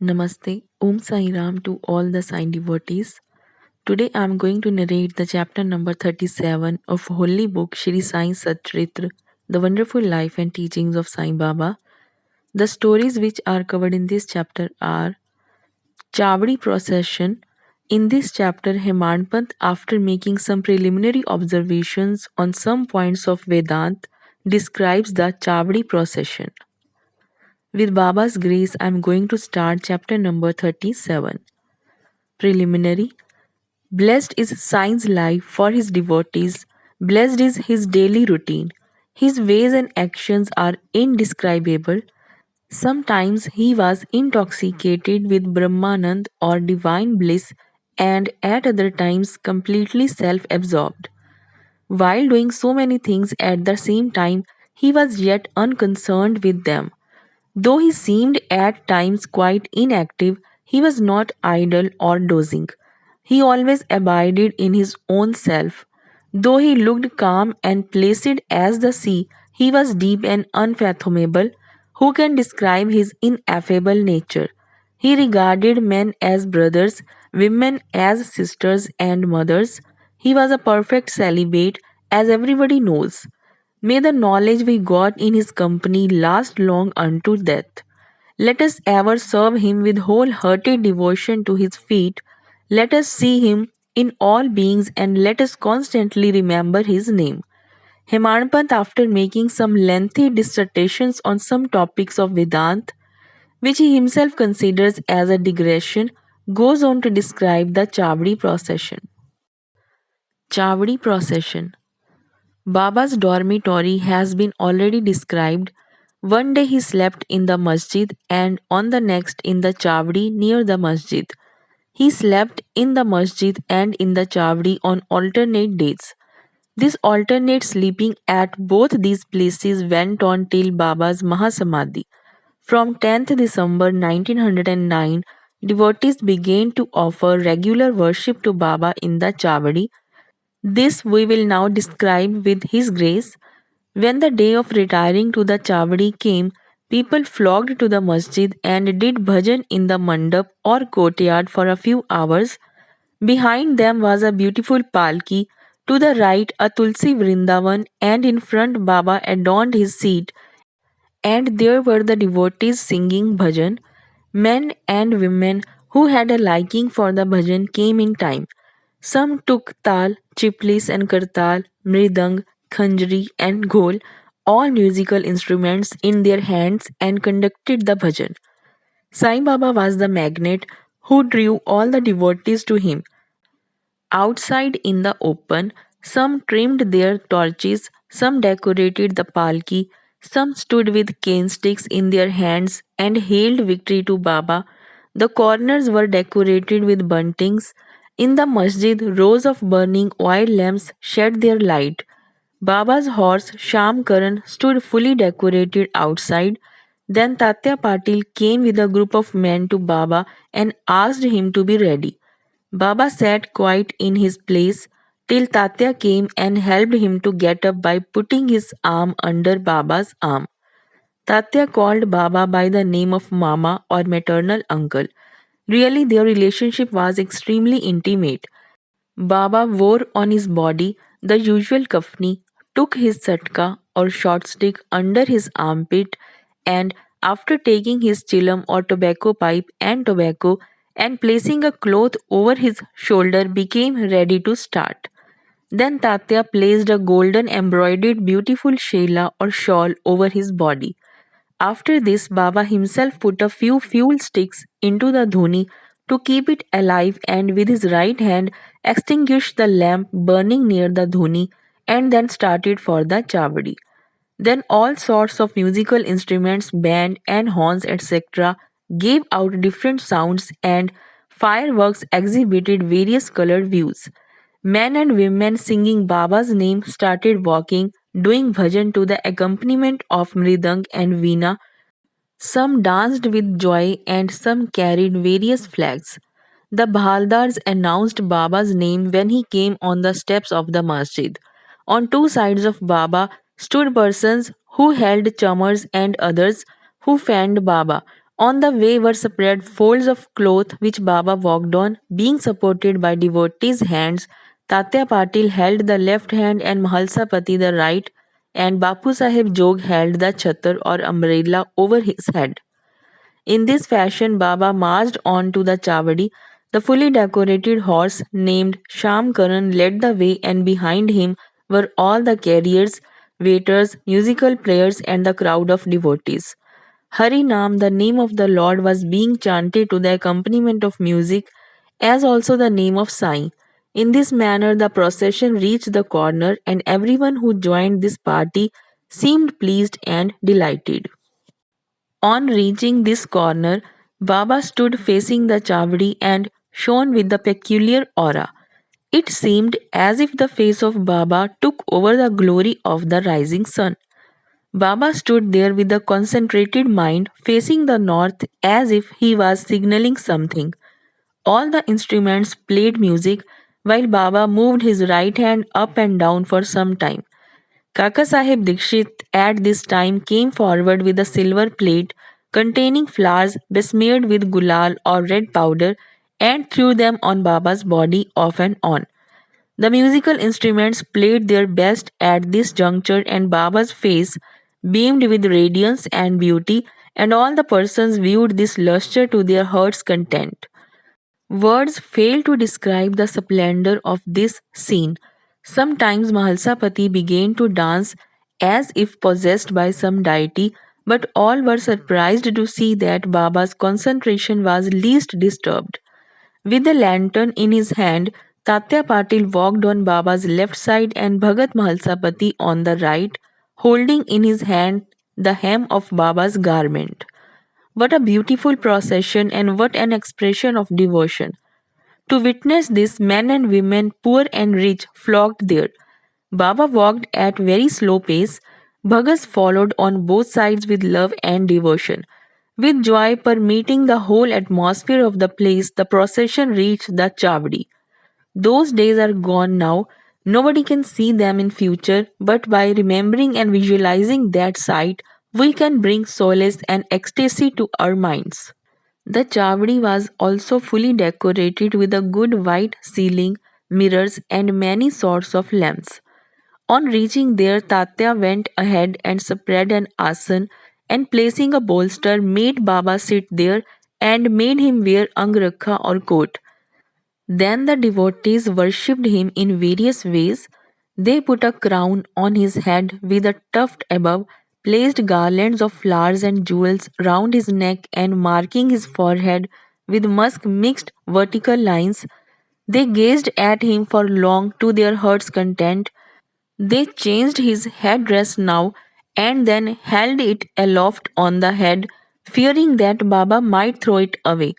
Namaste, Om Sai Ram to all the Sai devotees. Today I am going to narrate the chapter number 37 of Holy Book Shri Sai Satcharitra, The Wonderful Life and Teachings of Sai Baba. The stories which are covered in this chapter are Chavdi Procession. In this chapter, Hemant after making some preliminary observations on some points of Vedant, describes the Chavdi Procession. With Baba's grace, I am going to start chapter number 37. Preliminary. Blessed is Sai's life for his devotees. Blessed is his daily routine. His ways and actions are indescribable. Sometimes he was intoxicated with Brahmanand or divine bliss, and at other times completely self absorbed. While doing so many things at the same time, he was yet unconcerned with them. Though he seemed at times quite inactive, he was not idle or dozing. He always abided in his own self. Though he looked calm and placid as the sea, he was deep and unfathomable. Who can describe his ineffable nature? He regarded men as brothers, women as sisters and mothers. He was a perfect celibate, as everybody knows. May the knowledge we got in his company last long unto death. Let us ever serve him with wholehearted devotion to his feet. Let us see him in all beings and let us constantly remember his name. Hemanpant, after making some lengthy dissertations on some topics of Vedant, which he himself considers as a digression, goes on to describe the Chavdi procession. Chavdi procession. Baba's dormitory has been already described. One day he slept in the masjid and on the next in the chavdi near the masjid. He slept in the masjid and in the chavdi on alternate days. This alternate sleeping at both these places went on till Baba's Mahasamadhi. From 10th December 1909, devotees began to offer regular worship to Baba in the chavdi. This we will now describe with His grace. When the day of retiring to the Chavdi came, people flocked to the masjid and did bhajan in the mandap or courtyard for a few hours. Behind them was a beautiful palki, to the right a Tulsi Vrindavan, and in front Baba adorned his seat, and there were the devotees singing bhajan. Men and women who had a liking for the bhajan came in time. Some took tal, chiplis and kartal, mridang, khanjri and ghol, all musical instruments in their hands and conducted the bhajan. Sai Baba was the magnet who drew all the devotees to him. Outside in the open, some trimmed their torches, some decorated the palki, some stood with cane sticks in their hands and hailed victory to Baba. The corners were decorated with buntings. In the masjid, rows of burning oil lamps shed their light. Baba's horse Sham Karan stood fully decorated outside. Then Tatya Patil came with a group of men to Baba and asked him to be ready. Baba sat quiet in his place till Tatya came and helped him to get up by putting his arm under Baba's arm. Tatya called Baba by the name of Mama or maternal uncle. Really, their relationship was extremely intimate. Baba wore on his body the usual kafni, took his satka or short stick under his armpit, and after taking his chillum or tobacco pipe and tobacco and placing a cloth over his shoulder, became ready to start. Then Tatya placed a golden embroidered beautiful shela or shawl over his body. After this, Baba himself put a few fuel sticks into the dhuni to keep it alive and with his right hand extinguished the lamp burning near the dhuni and then started for the chavdi. Then all sorts of musical instruments, band and horns, etc., gave out different sounds and fireworks exhibited various colored views. Men and women singing Baba's name started walking, doing bhajan to the accompaniment of mridang and veena. Some danced with joy and some carried various flags. The Bhaldars announced Baba's name when he came on the steps of the masjid. On two sides of Baba stood persons who held chamars and others who fanned Baba. On the way were spread folds of cloth which Baba walked on, being supported by devotees' hands. Tatya Patil held the left hand and Mahalsapati the right, and Bapu Sahib Jog held the chhatar or umbrella over his head. In this fashion, Baba marched on to the Chavadi. The fully decorated horse named Sham Karan led the way, and behind him were all the carriers, waiters, musical players, and the crowd of devotees. Hari Nam, the name of the Lord, was being chanted to the accompaniment of music, as also the name of Sai. In this manner, the procession reached the corner, and everyone who joined this party seemed pleased and delighted. On reaching this corner, Baba stood facing the Chavdi and shone with the peculiar aura. It seemed as if the face of Baba took over the glory of the rising sun. Baba stood there with a concentrated mind facing the north as if he was signaling something. All the instruments played music while Baba moved his right hand up and down for some time. Kaka Sahib Dikshit at this time came forward with a silver plate containing flowers besmeared with gulal or red powder and threw them on Baba's body off and on. The musical instruments played their best at this juncture, and Baba's face beamed with radiance and beauty, and all the persons viewed this lustre to their heart's content. Words fail to describe the splendor of this scene. Sometimes Mahalsapati began to dance as if possessed by some deity, but all were surprised to see that Baba's concentration was least disturbed. With the lantern in his hand, Tatya Patil walked on Baba's left side and Bhagat Mahalsapati on the right, holding in his hand the hem of Baba's garment. What a beautiful procession and what an expression of devotion! To witness this, men and women, poor and rich, flocked there. Baba walked at very slow pace. Bhagats followed on both sides with love and devotion. With joy permeating the whole atmosphere of the place, the procession reached the Chavdi. Those days are gone now. Nobody can see them in future, but by remembering and visualizing that sight, we can bring solace and ecstasy to our minds. The Chavdi was also fully decorated with a good white ceiling, mirrors, and many sorts of lamps. On reaching there, Tatya went ahead and spread an asan and placing a bolster made Baba sit there and made him wear angrakha or coat. Then the devotees worshipped him in various ways. They put a crown on his head with a tuft above, placed garlands of flowers and jewels round his neck, and marking his forehead with musk mixed vertical lines. They gazed at him for long to their heart's content. They changed his headdress now and then held it aloft on the head, fearing that Baba might throw it away.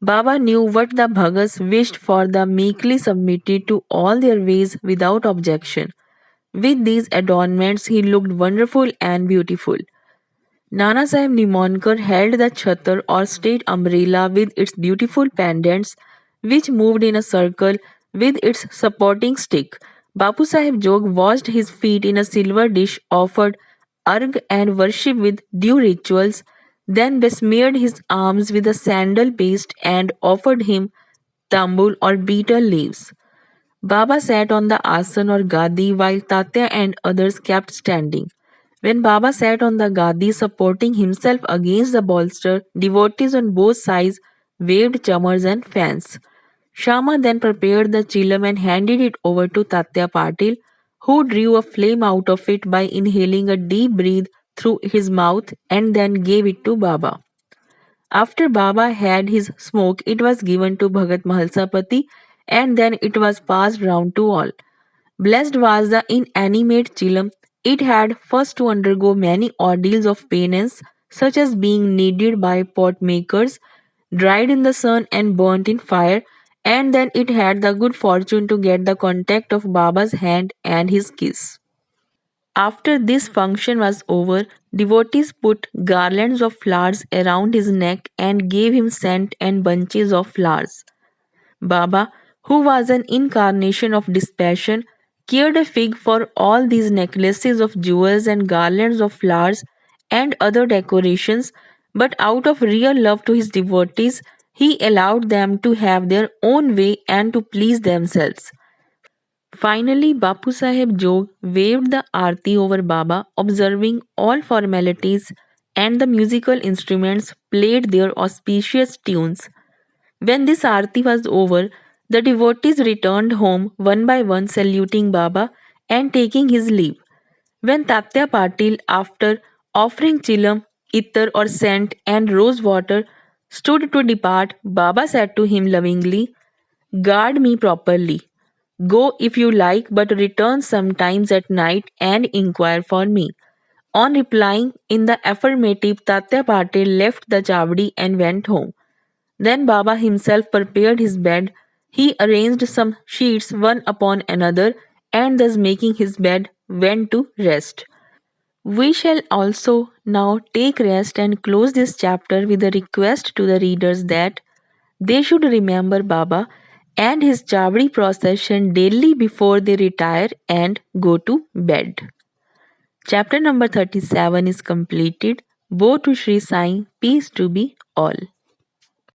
Baba knew what the Bhagas wished for, the meekly submitted to all their ways without objection. With these adornments, he looked wonderful and beautiful. Nana Sahib Nimonkar held the chhatar or state umbrella with its beautiful pendants, which moved in a circle with its supporting stick. Bapu Sahib Jog washed his feet in a silver dish, offered arg and worship with due rituals, then besmeared his arms with a sandal paste and offered him tambul or betel leaves. Baba sat on the asan or gadi while Tatya and others kept standing. When Baba sat on the gadi supporting himself against the bolster, devotees on both sides waved chamars and fans. Shama then prepared the chilam and handed it over to Tatya Patil, who drew a flame out of it by inhaling a deep breath through his mouth and then gave it to Baba. After Baba had his smoke, it was given to Bhagat Mahalsapati and then it was passed round to all. Blessed was the inanimate chilum. It had first to undergo many ordeals of penance, such as being kneaded by pot makers, dried in the sun, and burnt in fire, and then it had the good fortune to get the contact of Baba's hand and his kiss. After this function was over, devotees put garlands of flowers around his neck and gave him scent and bunches of flowers. Baba, who was an incarnation of dispassion, cared a fig for all these necklaces of jewels and garlands of flowers and other decorations But out of real love to his devotees, he allowed them to have their own way and to please themselves. Finally, Bapu Saheb Jog waved the aarti over Baba, observing all formalities, and the musical instruments played their auspicious tunes. When this aarti was over, the devotees returned home one by one, saluting Baba and taking his leave. When Tatya Patil, after offering chilam, ittar or scent and rose water, stood to depart, Baba said to him lovingly, "Guard me properly. Go if you like, but return sometimes at night and inquire for me." On replying in the affirmative, Tatya Patil left the chavdi and went home. Then Baba himself prepared his bed. He arranged some sheets one upon another, and thus making his bed, went to rest. We shall also now take rest and close this chapter with a request to the readers that they should remember Baba and his Chavdi procession daily before they retire and go to bed. Chapter number 37 is completed. Woe to Sri Sai, peace to be all.